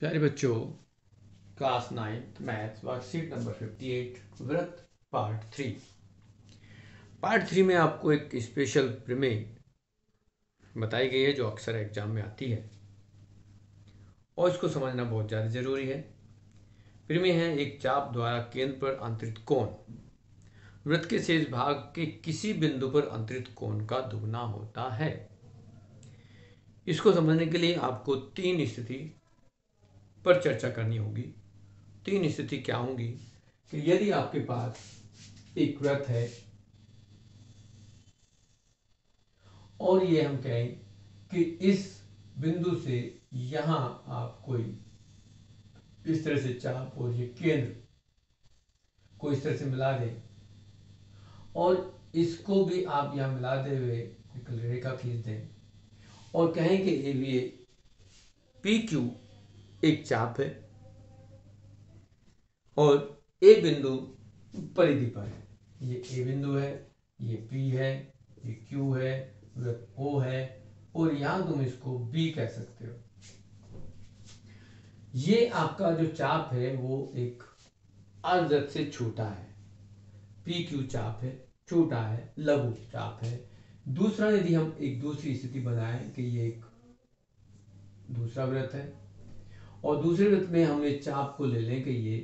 प्यारे बच्चों, class 9th maths worksheet number 58 व्रत पार्ट 3 में आपको एक स्पेशल प्रमेय बताई गई है जो अक्सर एग्जाम में आती है और इसको समझना बहुत ज़्यादा जरूरी है। प्रमेय है एक चाप द्वारा केंद्र पर अंतरित कोण वृत्त के शेष भाग के किसी बिंदु पर अंतरित कोण का दुगना होता है। इसको समझने के लिए आपको तीन स्थिति पर चर्चा करनी होगी। तीन स्थिति क्या होंगी कि यदि आपके पास एक वृत्त है और ये हम कहें कि इस बिंदु से यहां आप कोई इस तरह से चाप और ये केंद्र को इस तरह से मिला दें और इसको भी आप यहां मिलाते हुए एक रेखा खींच दें और कहें कि ये पी क्यू एक चाप है और ए बिंदु परिधि पर है। ये ए बिंदु है, ये पी है, ये क्यू है, वृत्त ओ है और यहां तुम इसको बी कह सकते हो। ये आपका जो चाप है वो एक अर्धवृत्त से छोटा है। पी क्यू चाप है, छोटा है, लघु चाप है। दूसरा, यदि हम एक दूसरी स्थिति बनाएं कि ये एक दूसरा वृत्त है और दूसरे वृत्त में हम ये चाप को ले लें कि ये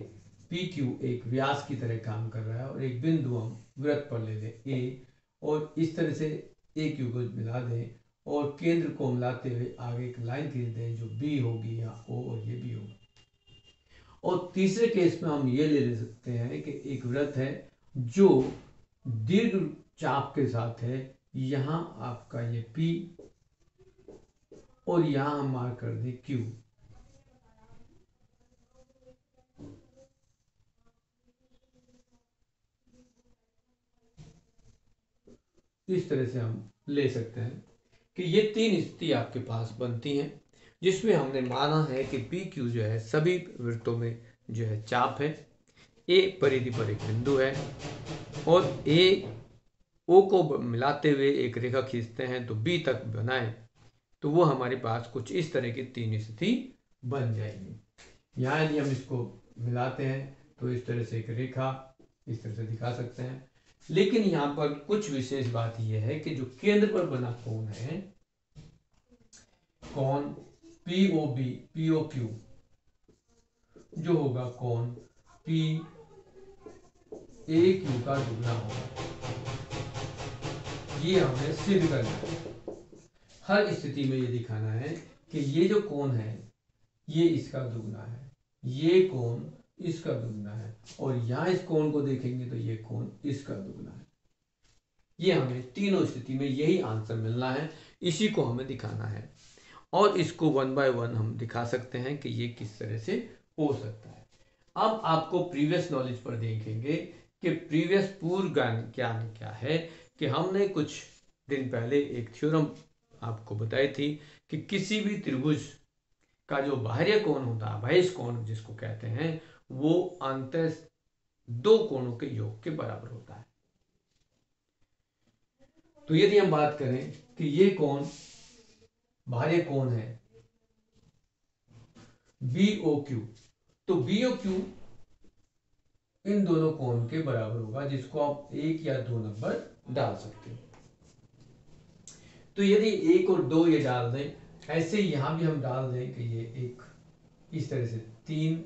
पी क्यू एक व्यास की तरह काम कर रहा है और एक बिंदु हम वृत्त पर ले लें ए और इस तरह से ए क्यू को मिला दें और केंद्र को मिलाते हुए आगे एक लाइन खींच दें जो बी होगी या ओ और ये बी होगा। और तीसरे केस में हम ये ले सकते हैं कि एक वृत्त है जो दीर्घ चाप के साथ है। यहां आपका ये P और यहां हम मार्क कर दें Q। इस तरह से हम ले सकते हैं कि ये तीन स्थिति आपके पास बनती हैं जिसमें हमने माना है कि पी क्यू जो है सभी वृत्तों में जो है चाप है। ए परिधि पर एक बिंदु है और ए ओ को मिलाते हुए एक रेखा खींचते हैं तो बी तक बनाएं तो वो हमारे पास कुछ इस तरह की तीन स्थिति बन जाएगी। यहाँ यदि हम इसको मिलाते हैं तो इस तरह से एक रेखा इस तरह से दिखा सकते हैं। लेकिन यहाँ पर कुछ विशेष बात यह है कि जो केंद्र पर बना कोण है, कोण पीओबी पीओक्यू जो होगा कोण पी ए क्यू का दुगना होगा। ये हमें सिद्ध करना है। हर स्थिति में ये दिखाना है कि ये जो कोण है ये इसका दुगना है, ये कोण इसका दुगना है और यहां इस कोण को देखेंगे तो ये कोण इसका दुगना है। ये हमें तीनों स्थिति में यही आंसर मिलना है, इसी को हमें दिखाना है और इसको 1 बाय 1 हम दिखा सकते हैं कि ये किस तरह से हो सकता है। अब आपको प्रीवियस नॉलेज पर देखेंगे कि प्रीवियस पूर्व ज्ञान क्या है कि हमने कुछ दिन पहले एक थ्योरम आपको बताई थी कि किसी भी त्रिभुज का जो बाह्य कोण होता है, बहिष कोण जिसको कहते हैं, वो अंतः दो कोणों के योग के बराबर होता है। तो यदि हम बात करें कि ये कोण बाह्य कोण है BOQ, तो BOQ इन दोनों कोण के बराबर होगा जिसको आप 1 या 2 नंबर डाल सकते हो। तो यदि 1 और 2 ये डाल दें, ऐसे यहां भी हम डाल दें कि ये एक इस तरह से 3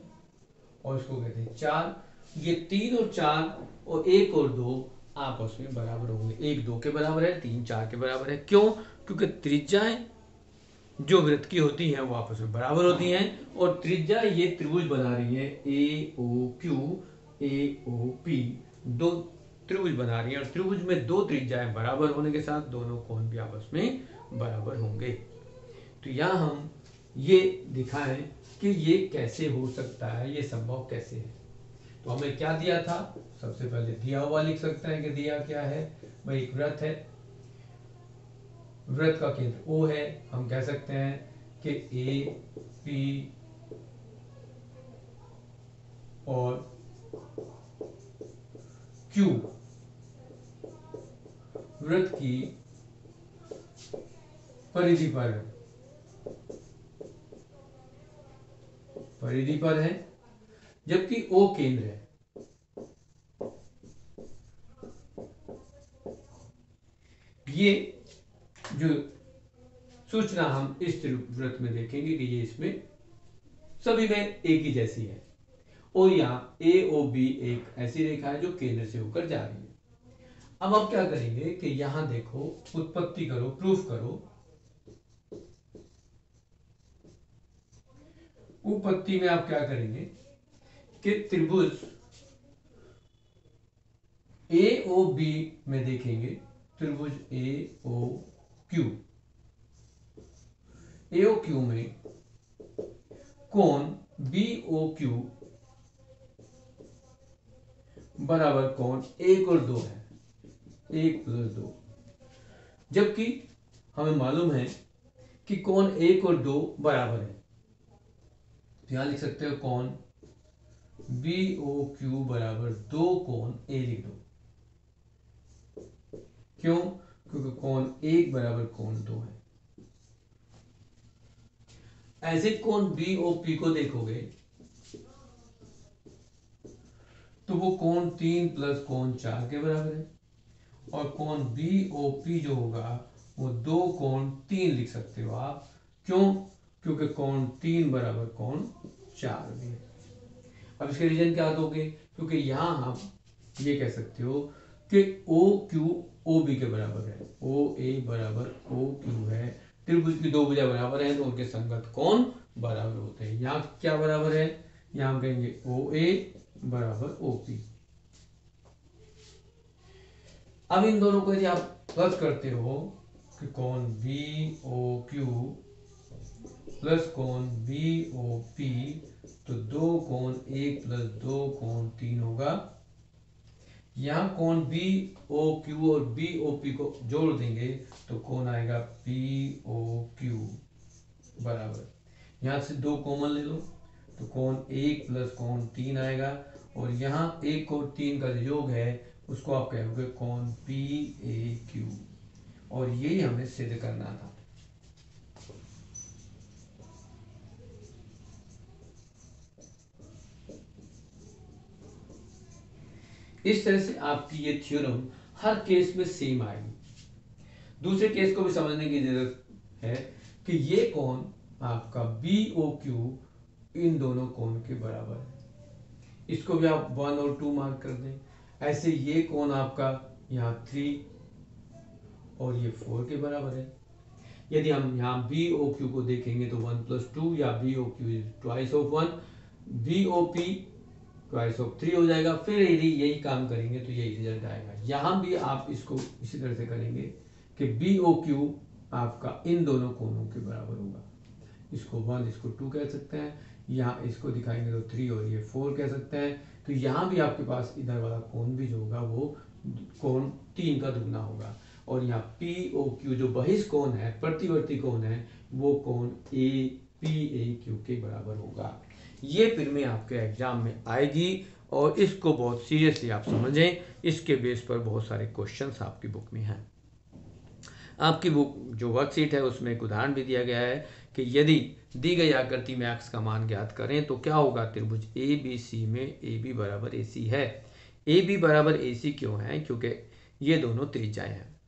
और इसको कहते हैं 4। ये 3 और 4 और 1 और 2 आपस में बराबर होंगे। 1 2 के बराबर है, 3 4 के बराबर है। क्यों? क्योंकि त्रिज्याएं जो वृत्त की होती हैं वो आपस में बराबर होती हैं और त्रिज्या ये त्रिभुज बना रही है AOQ AOP, दो त्रिभुज बना रही है और त्रिभुज में दो त्रिज्याएं बराबर होने के साथ दोनों कोण भी आपस में बराबर होंगे। तो यहां हम ये दिखाएं कि ये कैसे हो सकता है, ये संभव कैसे है। तो हमें क्या दिया था? सबसे पहले दिया हुआ लिख सकते हैं कि दिया क्या है भाई, एक वृत्त है, वृत्त का केंद्र O है। हम कह सकते हैं कि A P और Q वृत्त की परिधि पर है। परिधि पर है, जबकि O केंद्र है। ये जो सूचना हम इस त्रिवृत्त में देखेंगे कि ये इसमें सभी में एक ही जैसी है, और यहाँ AOB एक ऐसी रेखा है जो केंद्र से होकर जा रही है। अब आप क्या करेंगे कि यहां देखो, उत्पत्ति करो, प्रूफ करो। उत्पत्ति में आप क्या करेंगे कि त्रिभुज AOB में देखेंगे, त्रिभुज AOQ में कोण BOQ बराबर कोण 1 और 2 है, 1 + 2, जबकि हमें मालूम है कि कोण 1 और 2 बराबर है। तो यहां लिख सकते हो कोण BOQ बराबर 2 कोण A लिख दो। क्यों? क्योंकि कोण 1 बराबर कोण 2 है। ऐसे कोण BOP को देखोगे तो वो कोण 3 + कोण 4 के बराबर है, और कोण BOP जो होगा वो 2 कोण 3 लिख सकते हो आप। क्यों? क्योंकि कोण 3 बराबर कोण 4 भी है। अब इसके रीजन क्या दोगे? क्योंकि यहां हम ये कह सकते हो कि OQ OB के बराबर है, OA बराबर OQ है। त्रिभुज की दो भुजा बराबर है तो उनके संगत कोण बराबर होते हैं। यहाँ क्या बराबर है? यहाँ हम कहेंगे OA बराबर OP। अब इन दोनों को यदि आप प्लस करते हो कि कोण BOQ प्लस कोण BOP, तो 2 कोण 1 + 2 कोण 3 होगा। यहां कोण BOQ और BOP को जोड़ देंगे तो कोण आएगा POQ बराबर, यहां से 2 कॉमन ले लो तो कोण 1 + कोण 3 आएगा, और यहां 1 और 3 का योग है उसको आप कहोगे कोण PAQ, और यही हमें सिद्ध करना था। इस तरह से आपकी ये थ्योरम हर केस में सेम आएगी। दूसरे केस को भी समझने की जरूरत है कि ये कोण आपका BOQ इन दोनों कोण के बराबर है, इसको भी आप 1 और 2 मार्क कर दें। ऐसे ये कोण आपका यहाँ 3 और ये 4 के बराबर है। यदि हम यहाँ BOQ को देखेंगे तो 1 + 2, या BOQ is twice of 1, BOP twice of 3 हो जाएगा। फिर यदि यही काम करेंगे तो यही रिजल्ट आएगा। यहाँ भी आप इसको इसी तरह से करेंगे कि BOQ आपका इन दोनों कोणों के बराबर होगा। इसको 1, इसको 2 कह सकते हैं, यहाँ इसको दिखाएंगे तो 3 और ये 4 कह सकते हैं। तो यहाँ भी आपके पास इधर वाला कोण भी जो होगा वो कोण 3 का दुगना होगा, और यहाँ POQ जो बहिष्ठ कोण है, प्रतिवर्ती कोण है, वो कोण PAQ के बराबर होगा। ये फिर में आपके एग्जाम में आएगी, और इसको बहुत सीरियसली आप समझें। इसके बेस पर बहुत सारे क्वेश्चंस आपकी बुक में हैं। आपकी बुक जो वर्कशीट है उसमें एक उदाहरण भी दिया गया है कि यदि दी गई आकृति में x का मान ज्ञात करें तो क्या होगा। त्रिभुज ABC में AB बराबर AC है। AB बराबर AC क्यों है? क्योंकि ये दोनों त्रिज्याएं हैं।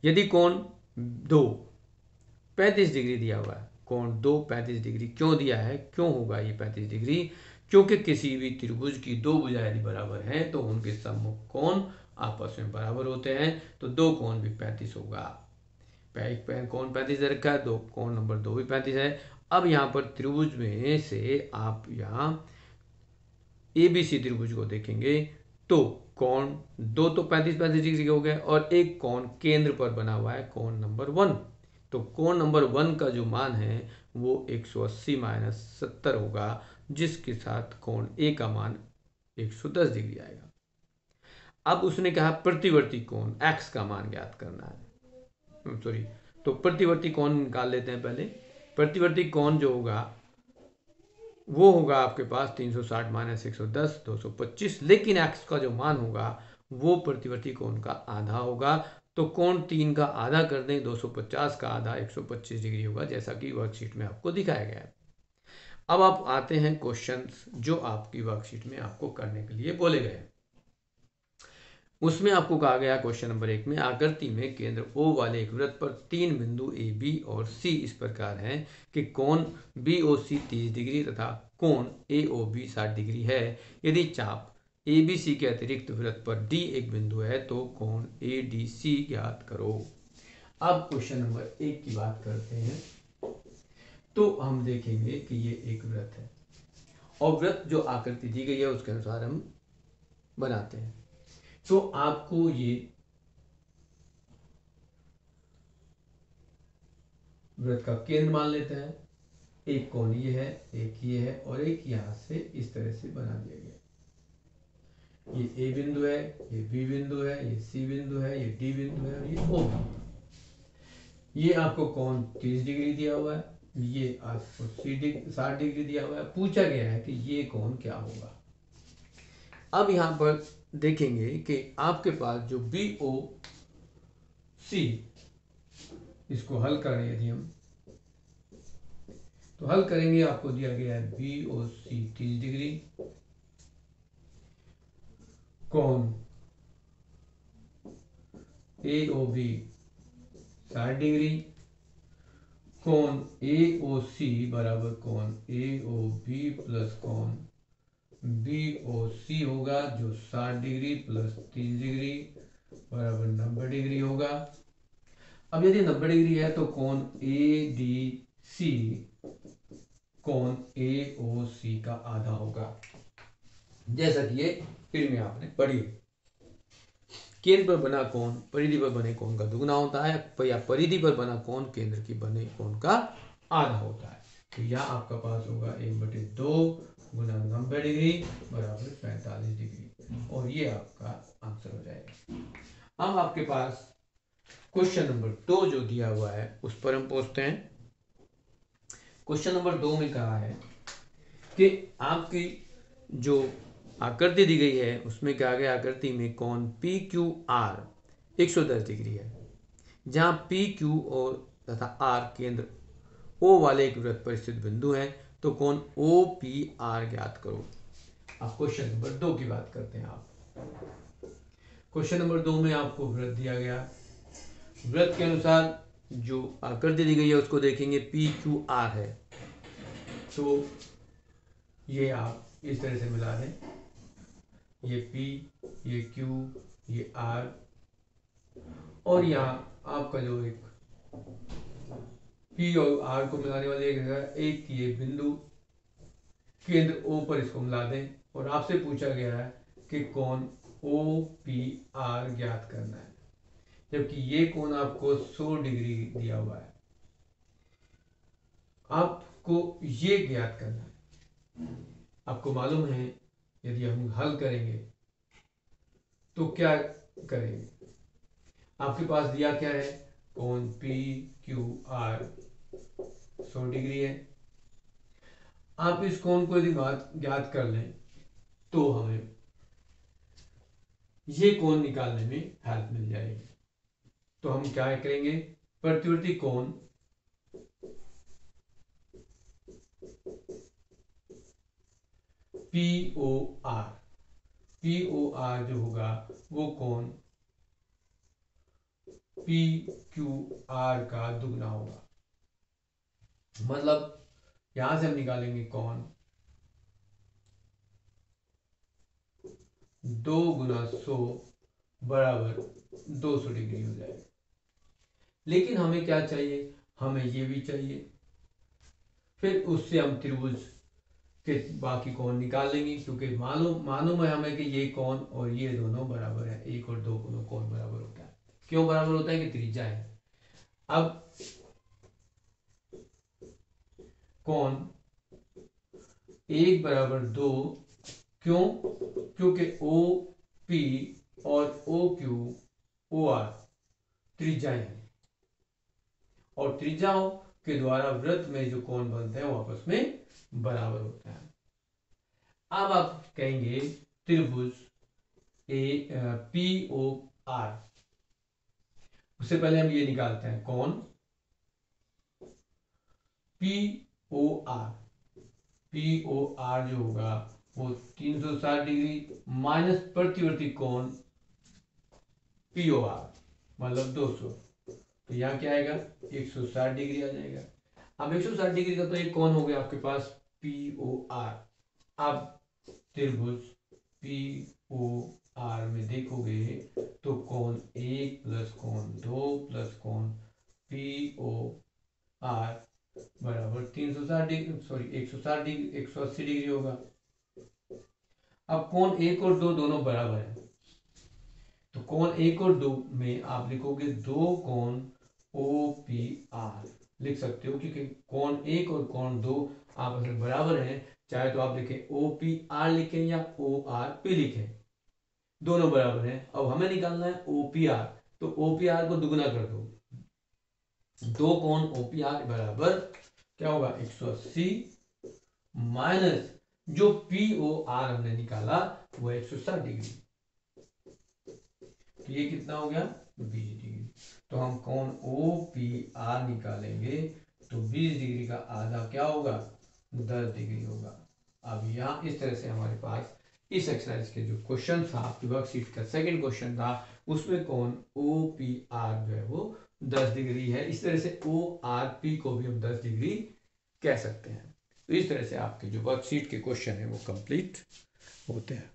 यदि कोण 2 35 डिग्री दिया हुआ है, कोण 2 35 डिग्री क्यों दिया है? क्यों होगा ये 35 डिग्री? क्योंकि किसी भी त्रिभुज की दो भुजाएं यदि बराबर हैं तो उनके सम्मुख कोण आपस में बराबर होते हैं, तो 2 कोण भी 35 होगा। एक कोण 35 दे रखा है, 2 कोण नंबर 2 भी 35 है। अब यहाँ पर त्रिभुज में से आप यहाँ ABC त्रिभुज को देखेंगे तो कोण 2 तो 35 डिग्री के हो गए, और एक कोण केंद्र पर बना हुआ है, कोण नंबर 1। तो कोण नंबर 1 का जो मान है वो 180 - 70 होगा, जिसके साथ कोण A का मान 110 डिग्री आएगा। अब उसने कहा प्रतिवर्ती कोण x का मान ज्ञात करना है। सॉरी, तो प्रतिवर्ती कोण निकाल लेते हैं पहले। प्रतिवर्ती कोण जो होगा वो होगा आपके पास 360 - 110 225, लेकिन x का जो मान होगा वो प्रतिवर्ती कोण का आधा होगा। तो कोण 3 का आधा कर दें, 250 का आधा 125 डिग्री होगा, जैसा कि वर्कशीट में आपको दिखाया गया है। अब आप आते हैं क्वेश्चंस जो आपकी वर्कशीट में आपको करने के लिए बोले गए। उसमें आपको कहा गया क्वेश्चन नंबर 1 में, आकृति में केंद्र O वाले एक वृत्त पर 3 बिंदु A, B और C इस प्रकार हैं कि कोण BOC 30 डिग्री तथा कोण AOB 60 डिग्री है। यदि चाप ABC के अतिरिक्त वृत्त पर D एक बिंदु है तो कोण ADC ज्ञात करो। अब क्वेश्चन नंबर 1 की बात करते हैं। तो हम देखेंगे कि ये एक वृत्त है और वृत्त जो आकृति दी गई है उसके अनुसार हम बनाते हैं। तो आपको ये वृत्त का केंद्र मान लेते हैं। एक कोण ये है, एक ये है और एक यहां से इस तरह से बना दिया गया। ये A बिंदु है, ये B बिंदु है, ये C बिंदु है, ये D बिंदु है और ये O बिंदु है। ये आपको कोण 30 डिग्री दिया हुआ है, ये आपको 60 डिग्री दिया हुआ है। पूछा गया है कि ये कोण क्या होगा। अब यहां पर देखेंगे कि आपके पास जो BOC, इसको हल करें यदि हम, तो हल करेंगे आपको दिया गया है BOC 30 डिग्री, कोण AOB 60 डिग्री, कोण AOC बराबर कोण AOB प्लस कोण BOC होगा जो 60 डिग्री प्लस 30 डिग्री बराबर 90 डिग्री होगा। अब यदि 90 डिग्री है तो कोण ADC कोण AOC का आधा होगा, जैसा कि ये फिर में आपने पढ़ी। केंद्र पर बना कोण परिधि पर बने कोण का दुगना होता है, या परिधि पर बना कोण केंद्र की बने कोण का आधा होता है। तो यह आपका पास होगा 1/2 गुना 90 डिग्री बराबर 45 डिग्री और ये आपका आंसर हो जाएगा। अब आपके पास क्वेश्चन नंबर 2 जो दिया हुआ है उस पर हम पहुंचते हैं। क्वेश्चन नंबर 2 में कहा है कि आपकी जो आकृति दी गई है उसमें कहा गया आकृति में कोण PQR 110 डिग्री है, जहां PQ और तथा R केंद्र O वाले एक वृत्त पर स्थित बिंदु है, तो कोण OPR ज्ञात करो। अब क्वेश्चन नंबर 2 की बात करते हैं। आप क्वेश्चन नंबर 2 में आपको वृत्त दिया गया, वृत्त के अनुसार जो आकृति दी गई है उसको देखेंगे। PQR है तो ये आप इस तरह से मिला दें, ये P, ये Q, ये R और यहाँ आपका जो एक P और R को मिलाने वाले एक ये बिंदु केंद्र O पर इसको मिला दें और आपसे पूछा गया है कि कोण OPR ज्ञात करना है, जबकि ये कोण आपको 100 डिग्री दिया हुआ है। आपको ये ज्ञात करना है। आपको मालूम है यदि हम हल करेंगे तो क्या करेंगे, आपके पास दिया क्या है, कोण PQR 100 डिग्री है। आप इस कोण को यदि ज्ञात कर लें तो हमें ये कोण निकालने में हेल्प मिल जाएगी। तो हम क्या करेंगे, प्रतिवर्ती कोण POR जो होगा वो कोण PQR का दुगना होगा। मतलब यहां से हम निकालेंगे कोण 2 गुना 100 बराबर 200 डिग्री हो जाएगा। लेकिन हमें क्या चाहिए, हमें ये भी चाहिए। फिर उससे हम त्रिभुज के बाकी कोण निकाल लेंगे, क्योंकि मालूम है हमें कि ये कोण और ये दोनों बराबर है। 1 और 2 कोण बराबर होता है। क्यों बराबर होता है कि त्रिज्या है। अब कोण 1 बराबर 2 क्यों, क्योंकि OP और OQ OR त्रिज्याएं हैं और त्रिज्याओं के द्वारा वृत्त में जो कोण बनते हैं वो आपस में बराबर होते हैं। अब आप कहेंगे त्रिभुज POR, उससे पहले हम ये निकालते हैं कोण POR पी ओ आर जो होगा वो 360 डिग्री माइनस प्रतिवर्ती कोण पी ओ आर मतलब 200, तो यहाँ क्या आएगा 160 डिग्री आ जाएगा। अब 160 डिग्री का तो एक कोण हो गया आपके पास पी ओ आर। अब त्रिभुज पी ओ आर में देखोगे तो कोण 1 प्लस कोण 2 प्लस कोण पी ओ आर बराबर 360 डिग्री, सॉरी 160 डिग्री 180 डिग्री होगा। अब कोण 1 और 2 दोनों बराबर है, तो कोण 1 और 2 में आप लिखोगे दो कोण ओ पी आर लिख सकते हो, क्योंकि कोण 1 और कोण 2 आपस में बराबर हैं। चाहे तो आप लिखें ओ पी आर लिखें या ओ आर पी लिखें, दोनों बराबर हैं। अब हमें निकालना है ओ पी आर, तो ओ पी आर को दुगुना कर दो, दो कोण ओ पी आर बराबर क्या होगा 180 माइनस जो पी ओ आर हमने निकाला वो 160 डिग्री, तो ये कितना हो गया 20 डिग्री। तो हम कोण ओ पी आर निकालेंगे तो 20 डिग्री का आधा क्या होगा 10 डिग्री होगा। अब यहाँ इस तरह से हमारे पास इस एक्सरसाइज के जो क्वेश्चन था आपकी वर्कशीट का सेकंड क्वेश्चन था, उसमें कोण ओ पी आर जो है वो 10 डिग्री है। इस तरह से ओ आर पी को भी हम 10 डिग्री कह सकते हैं। तो इस तरह से आपके जो वर्कशीट के क्वेश्चन है वो कंप्लीट होते हैं।